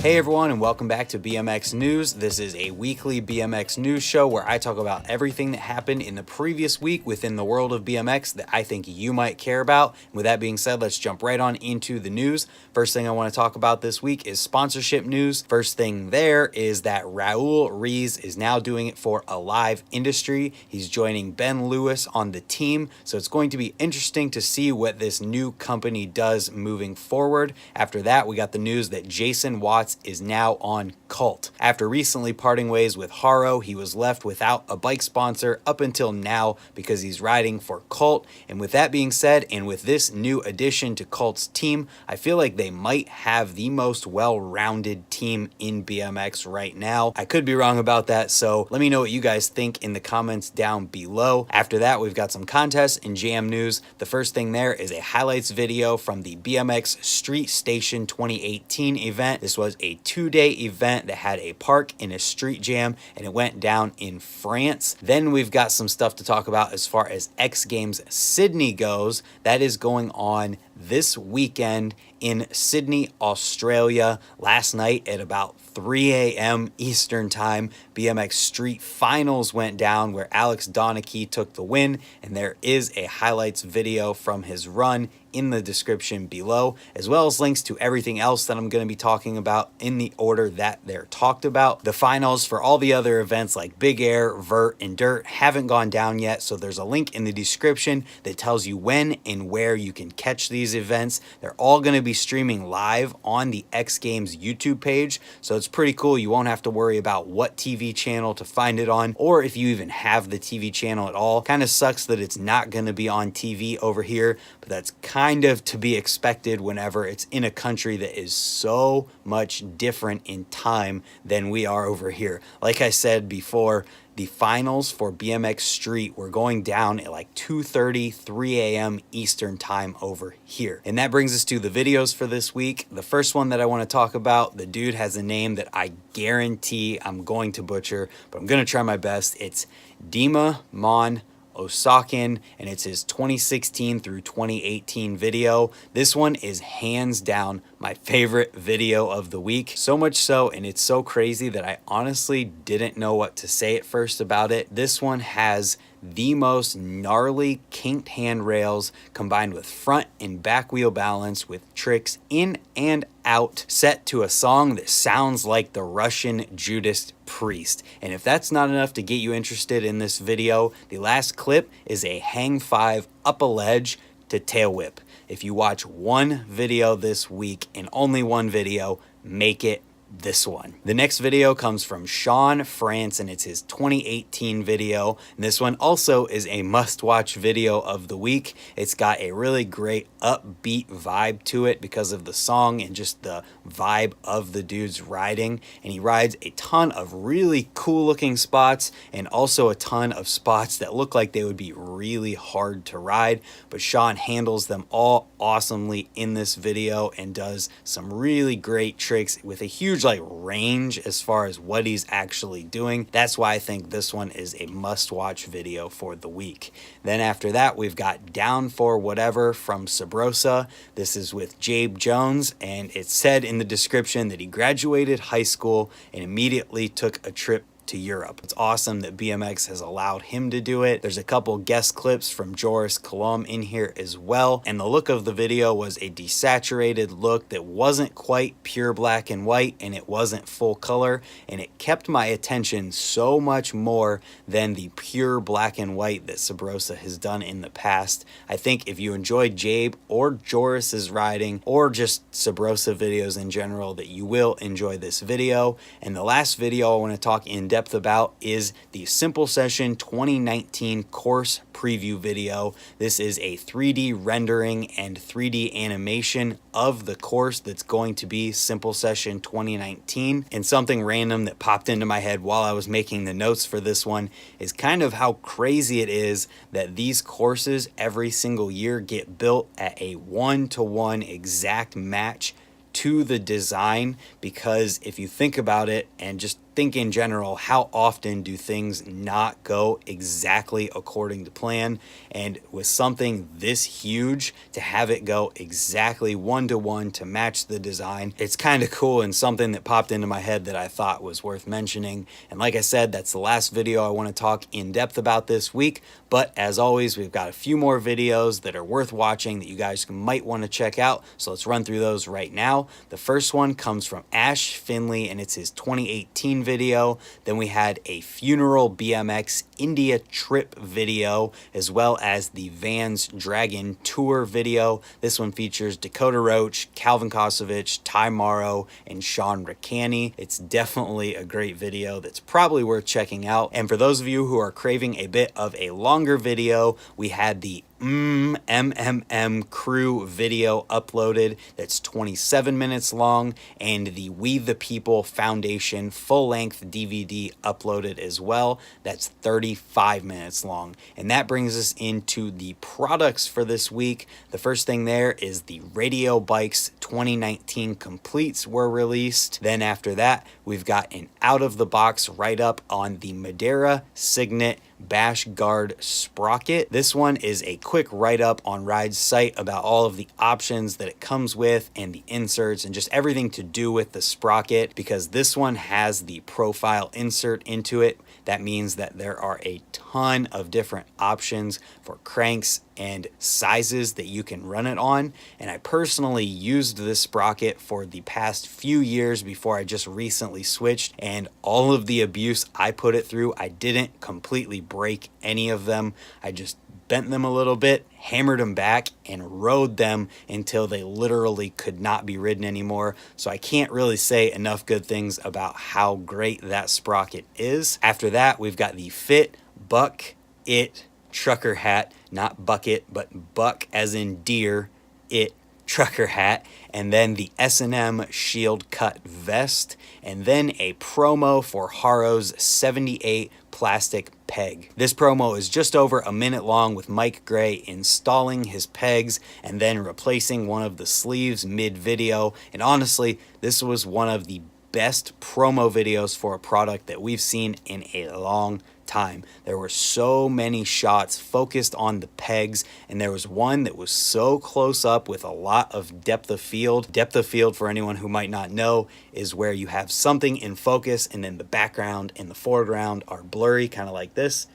Hey everyone, and welcome back to BMX News. This is a weekly BMX news show where I talk about everything that happened in the previous week within the world of BMX that I think you might care about. And with that being said, let's jump right on into the news. First thing I want to talk about this week is sponsorship news. First thing there is that Raul Reez is now doing it for Alive Industry. He's joining Ben Lewis on the team, so it's going to be interesting to see what this new company does moving forward. After that, we got the news that Jason Watts is now on Cult. After recently parting ways with Haro, he was left without a bike sponsor up until now because he's riding for Cult. And with that being said, and with this new addition to Cult's team, I feel like they might have the most well-rounded team in BMX right now. I could be wrong about that, so let me know what you guys think in the comments down below. After that, we've got some contests and jam news. The first thing there is a highlights video from the BMX Street Station 2018 event. This was a two-day event that had a park and a street jam, and it went down in France. Then we've got some stuff to talk about as far as Xgames Sydney goes. That is going on this weekend in Sydney, Australia. Last night at about 3 a.m. Eastern time, BMX Street Finals went down where Donnachie took the win, and there is a highlights video from his run in the description below, as well as links to everything else that I'm going to be talking about in the order that they're talked about. The finals for all the other events like Big Air, Vert, and Dirt haven't gone down yet, so there's a link in the description that tells you when and where you can catch these events. They're all going to be streaming live on the X Games YouTube page, so it's pretty cool. You won't have to worry about what TV channel to find it on, or if you even have the TV channel at all. Kind of sucks that it's not going to be on TV over here, but that's kind of to be expected whenever it's in a country that is so much different in time than we are over here. Like I said before, the finals for BMX Street were going down at like 2:30, 3 a.m. Eastern time over here. And that brings us to the videos for this week. The first one that I want to talk about, the dude has a name that I guarantee I'm going to butcher, but I'm going to try my best. It's Dima Osokin, and it's his 2016 through 2018 video. This one is hands down my favorite video of the week. So much so, and it's so crazy that I honestly didn't know what to say at first about it. This one has the most gnarly kinked handrails combined with front and back wheel balance with tricks in and out set to a song that sounds like the Russian Judas Priest. And if that's not enough to get you interested in this video, the last clip is a hang five up a ledge to tail whip. If you watch one video this week and only one video, make it this one. The next video comes from Shawn, Franz, and it's his 2018 video. And this one also is a must-watch video of the week. It's got a really great upbeat vibe to it because of the song and just the vibe of the dude's riding. And he rides a ton of really cool looking spots and also a ton of spots that look like they would be really hard to ride. But Shawn handles them all awesomely in this video and does some really great tricks with a huge like range as far as what he's actually doing. That's why I think this one is a must-watch video for the week. Then after that, we've got Down for Whatever from Subrosa. This is with Jabe Jones, and it said in the description that he graduated high school and immediately took a trip to Europe. It's awesome that BMX has allowed him to do it. There's a couple guest clips from Joris Colum in here as well, and the look of the video was a desaturated look that wasn't quite pure black and white, and it wasn't full color, and it kept my attention so much more than the pure black and white that Subrosa has done in the past. I think if you enjoyed Jabe or Joris's riding or just Subrosa videos in general, that you will enjoy this video. And the last video I want to talk in depth about is the Simple Session 2019 course preview video. This is a 3D rendering and 3D animation of the course that's going to be Simple Session 2019. And something random that popped into my head while I was making the notes for this one is kind of how crazy it is that these courses every single year get built at a 1-to-1 exact match to the design, because if you think about it and just think in general, how often do things not go exactly according to plan? And with something this huge, to have it go exactly 1-to-1 to match the design, it's kind of cool and something that popped into my head that I thought was worth mentioning. And like I said, that's the last video I want to talk in depth about this week. But as always, we've got a few more videos that are worth watching that you guys might want to check out. So let's run through those right now. The first one comes from Finlay, and it's his 2018 video. Then we had a funeral BMX India trip video, as well as the Vans Dragon tour video. This one features Dakota, Roche, Calvin Kosovich, Morrow, and Shawn Ricany. It's definitely a great video that's probably worth checking out. And for those of you who are craving a bit of a longer video, we had the crew video uploaded that's 27 minutes long, and the We the People Foundation full-length DVD uploaded as well. That's 35 minutes long. And that brings us into the products for this week. The first thing there is the Radio Bikes 2019 completes were released. Then after that, we've got an out-of-the-box write-up on the Madera, Signet, Bash Guard Sprocket. This one is a quick write-up on Ride's site about all of the options that it comes with and the inserts and just everything to do with the Sprocket, because this one has the profile insert into it. That means that there are a ton of different options for cranks and sizes that you can run it on. And I personally used this sprocket for the past few years before I just recently switched, and all of the abuse I put it through, I didn't completely break any of them. I just bent them a little bit, hammered them back, and rode them until they literally could not be ridden anymore. So I can't really say enough good things about how great that sprocket is. After that, we've got the Fit Buck It trucker hat, not bucket, but buck as in deer, it trucker hat, and then the S&M Shield Cut Vest, and then a promo for Haro's 78 plastic peg. This promo is just over a minute long, with Mike Gray installing his pegs and then replacing one of the sleeves mid-video. And honestly, this was one of the best promo videos for a product that we've seen in a long time. There were so many shots focused on the pegs, and there was one that was so close up with a lot of depth of field. Depth of field, for anyone who might not know, is where you have something in focus and then the background and the foreground are blurry, kind of like this.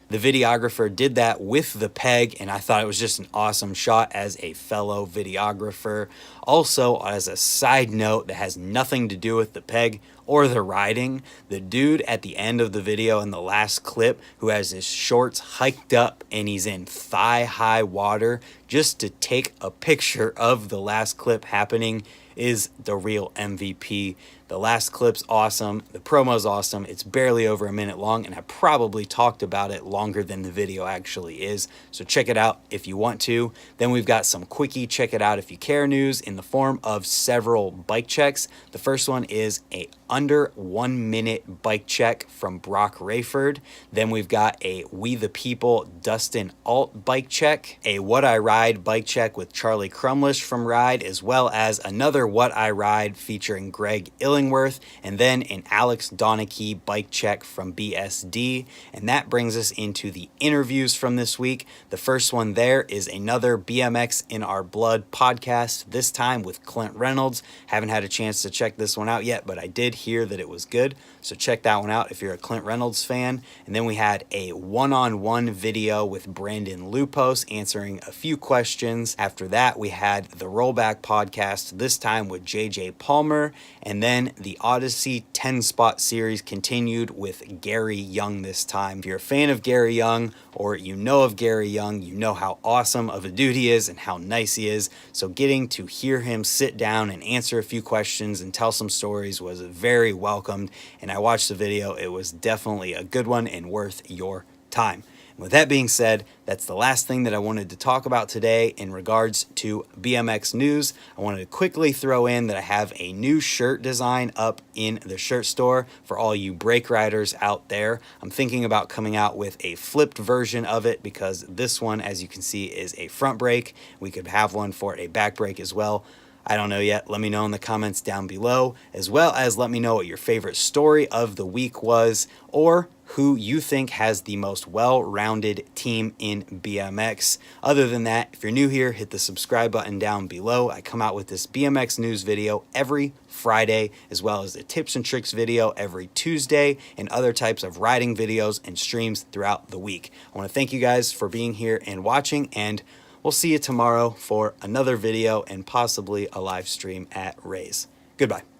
The videographer did that with the peg, and I thought it was just an awesome shot as a fellow videographer. Also, as a side note that has nothing to do with the peg or the riding, the dude at the end of the video in the last clip who has his shorts hiked up and he's in thigh-high water just to take a picture of the last clip happening is the real MVP. The last clip's awesome. The promo's awesome. It's barely over a minute long, and I probably talked about it longer than the video actually is. So check it out if you want to. Then we've got some quickie check it out if you care news in the form of several bike checks. The first one is a under 1 minute bike check from Broc Raiford. Then we've got a We the People Dustyn alt bike check, a What I Ride bike check with Charlie Crumlish from Ride, as well as another What I Ride featuring Greg Illingworth, and then an Alex Donnachie bike check from BSD. And that brings us into the interviews from this week. The first one there is another BMX in Our Blood podcast, this time with Clint Reynolds. Haven't had a chance to check this one out yet, but I did hear that it was good, so check that one out if you're a Clint Reynolds fan. And then we had a one-on-one video with Brandon Lupos answering a few questions. After that, we had the Rollback podcast, this time with JJ Palmer, and then the Odyssey 10-spot series continued with Gary Young this time. If you're a fan of Gary Young, or you know of Gary Young, you know how awesome of a dude he is and how nice he is. So getting to hear him sit down and answer a few questions and tell some stories was very welcomed. And I watched the video. It was definitely a good one and worth your time. With that being said, that's the last thing that I wanted to talk about today in regards to BMX news. I wanted to quickly throw in that I have a new shirt design up in the shirt store for all you brake riders out there. I'm thinking about coming out with a flipped version of it because this one, as you can see, is a front brake. We could have one for a back brake as well. I don't know yet. Let me know in the comments down below, as well as let me know what your favorite story of the week was, or who you think has the most well-rounded team in BMX. Other than that, if you're new here, hit the subscribe button down below. I come out with this BMX news video every Friday, as well as a tips and tricks video every Tuesday, and other types of riding videos and streams throughout the week. I want to thank you guys for being here and watching, and we'll see you tomorrow for another video and possibly a live stream at Reez. Goodbye.